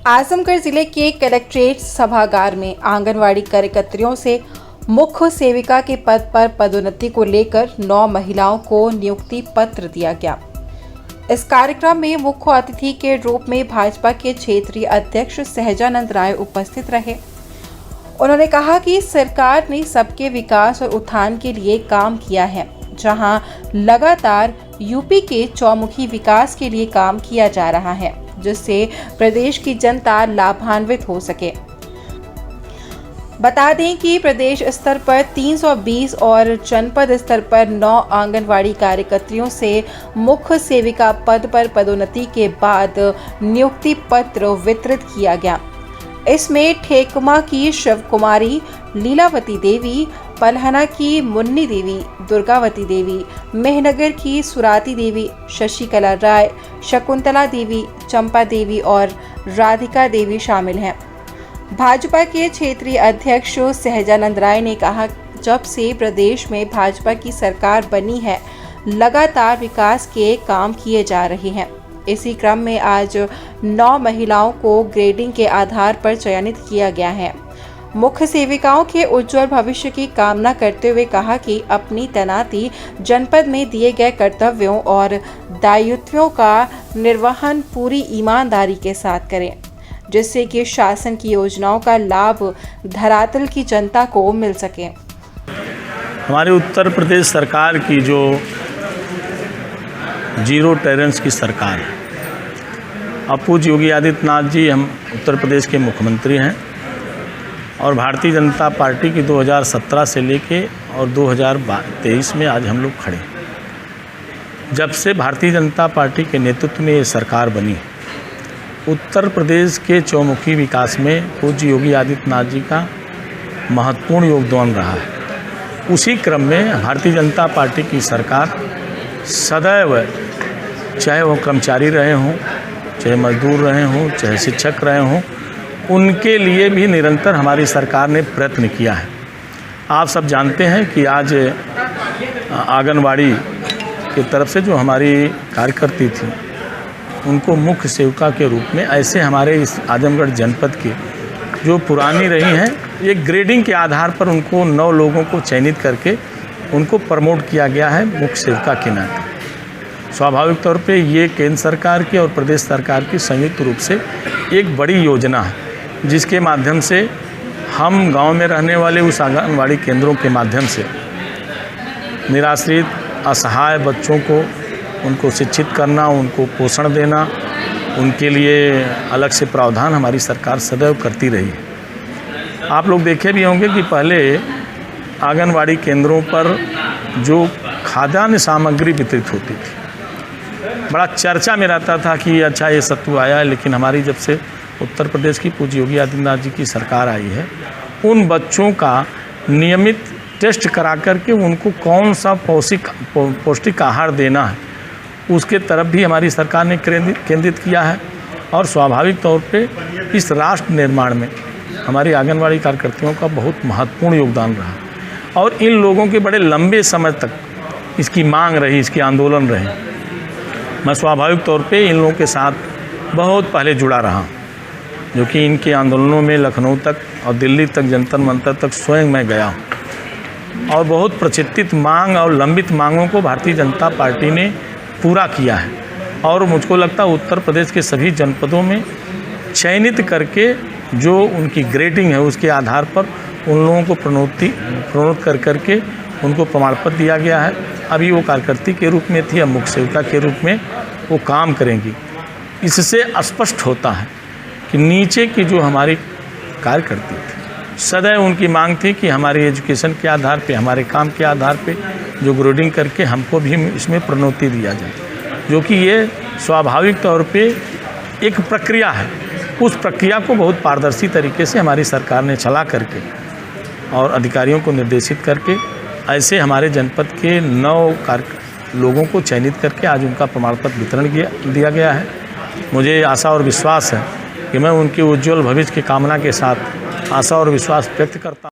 आजमगढ़ जिले के कलेक्ट्रेट सभागार में आंगनवाड़ी कार्यकर्तियों से मुख्य सेविका के पद पर पदोन्नति को लेकर 9 महिलाओं को नियुक्ति पत्र दिया गया। इस कार्यक्रम में मुख्य अतिथि के रूप में भाजपा के क्षेत्रीय अध्यक्ष सहजानंद राय उपस्थित रहे। उन्होंने कहा कि सरकार ने सबके विकास और उत्थान के लिए काम किया है, जहां लगातार यूपी के चौमुखी विकास के लिए काम किया जा रहा है, जिससे प्रदेश की जनता लाभान्वित हो सके। बता दें कि प्रदेश स्तर पर 320 और जनपद स्तर पर 9 आंगनवाड़ी कार्यकर्तियों से मुख्य सेविका पद पर पदोन्नति के बाद नियुक्ति पत्र वितरित किया गया। इसमें ठेकमा की शिव कुमारी, लीलावती देवी, पलहना की मुन्नी देवी, दुर्गावती देवी, मेहनगर की सुराती देवी, शशिकला राय, शकुंतला देवी, चंपा देवी और राधिका देवी शामिल हैं। भाजपा के क्षेत्रीय अध्यक्ष सहजानंद राय ने कहा, जब से प्रदेश में भाजपा की सरकार बनी है, लगातार विकास के काम किए जा रहे हैं। इसी क्रम में आज 9 महिलाओं को ग्रेडिंग के आधार पर चयनित किया गया है। मुख्य सेविकाओं के उज्जवल भविष्य की कामना करते हुए कहा कि अपनी तैनाती जनपद में दिए गए कर्तव्यों और दायित्वों का निर्वहन पूरी ईमानदारी के साथ करें, जिससे कि शासन की योजनाओं का लाभ धरातल की जनता को मिल सके। हमारे उत्तर प्रदेश सरकार की जो जीरो टॉलरेंस की सरकार है, अब पूज्य योगी आदित्यनाथ जी हम उत्तर प्रदेश के मुख्यमंत्री हैं और भारतीय जनता पार्टी की 2017 से लेके और 2023 में आज हम लोग खड़े। जब से भारतीय जनता पार्टी के नेतृत्व में ये सरकार बनी, उत्तर प्रदेश के चौमुखी विकास में पूज्य योगी आदित्यनाथ जी का महत्वपूर्ण योगदान रहा है। उसी क्रम में भारतीय जनता पार्टी की सरकार सदैव, चाहे वो कर्मचारी रहे हों, चाहे मजदूर रहे हों, चाहे शिक्षक रहे हों, उनके लिए भी निरंतर हमारी सरकार ने प्रयत्न किया है। आप सब जानते हैं कि आज आंगनवाड़ी की तरफ से जो हमारी कार्यकर्ती थी, उनको मुख्य सेविका के रूप में ऐसे हमारे इस आजमगढ़ जनपद की जो पुरानी रही हैं, ये ग्रेडिंग के आधार पर उनको 9 लोगों को चयनित करके उनको प्रमोट किया गया है मुख्य सेविका के नाते। स्वाभाविक तौर पे ये केंद्र सरकार की और प्रदेश सरकार की संयुक्त रूप से एक बड़ी योजना है, जिसके माध्यम से हम गांव में रहने वाले उस आंगनवाड़ी केंद्रों के माध्यम से निराश्रित असहाय बच्चों को उनको शिक्षित करना, उनको पोषण देना, उनके लिए अलग से प्रावधान हमारी सरकार सदैव करती रही है। आप लोग देखे भी होंगे कि पहले आंगनवाड़ी केंद्रों पर जो खाद्यान्न सामग्री वितरित होती थी, बड़ा चर्चा में रहता था कि अच्छा ये सत्तू आया है, लेकिन हमारी जब से उत्तर प्रदेश की पूज्य योगी आदित्यनाथ जी की सरकार आई है, उन बच्चों का नियमित टेस्ट करा करके उनको कौन सा पौष्टिक आहार देना है, उसके तरफ भी हमारी सरकार ने केंद्रित किया है। और स्वाभाविक तौर पे इस राष्ट्र निर्माण में हमारी आंगनवाड़ी कार्यकर्तियों का बहुत महत्वपूर्ण योगदान रहा और इन लोगों के बड़े लंबे समय तक इसकी मांग रही, इसकी आंदोलन रहे। मैं स्वाभाविक तौर पे इन लोगों के साथ बहुत पहले जुड़ा रहा, जो कि इनके आंदोलनों में लखनऊ तक और दिल्ली तक, जंतर मंतर तक स्वयं मैं गया हूँ और बहुत प्रचितित मांग और लंबित मांगों को भारतीय जनता पार्टी ने पूरा किया है। और मुझको लगता है उत्तर प्रदेश के सभी जनपदों में चयनित करके जो उनकी ग्रेडिंग है, उसके आधार पर उन लोगों को प्रोन्नत कर करके उनको प्रमाण पत्र दिया गया है। अभी वो कार्यकर्ती के रूप में थी, अब मुख्य सेविका के रूप में वो काम करेंगी। इससे स्पष्ट होता है कि नीचे की जो हमारी कार्यकर्ती थी, सदैव उनकी मांग थी कि हमारी एजुकेशन के आधार पे, हमारे काम के आधार पे जो ग्रेडिंग करके हमको भी इसमें प्रोन्नति दिया जाए, जो कि ये स्वाभाविक तौर पे एक प्रक्रिया है। उस प्रक्रिया को बहुत पारदर्शी तरीके से हमारी सरकार ने चला करके और अधिकारियों को निर्देशित करके ऐसे हमारे जनपद के 9 लोगों को चयनित करके आज उनका प्रमाण पत्र वितरण दिया गया है। मुझे आशा और विश्वास है कि मैं उनके उज्जवल भविष्य की कामना के साथ आशा और विश्वास व्यक्त करता हूँ।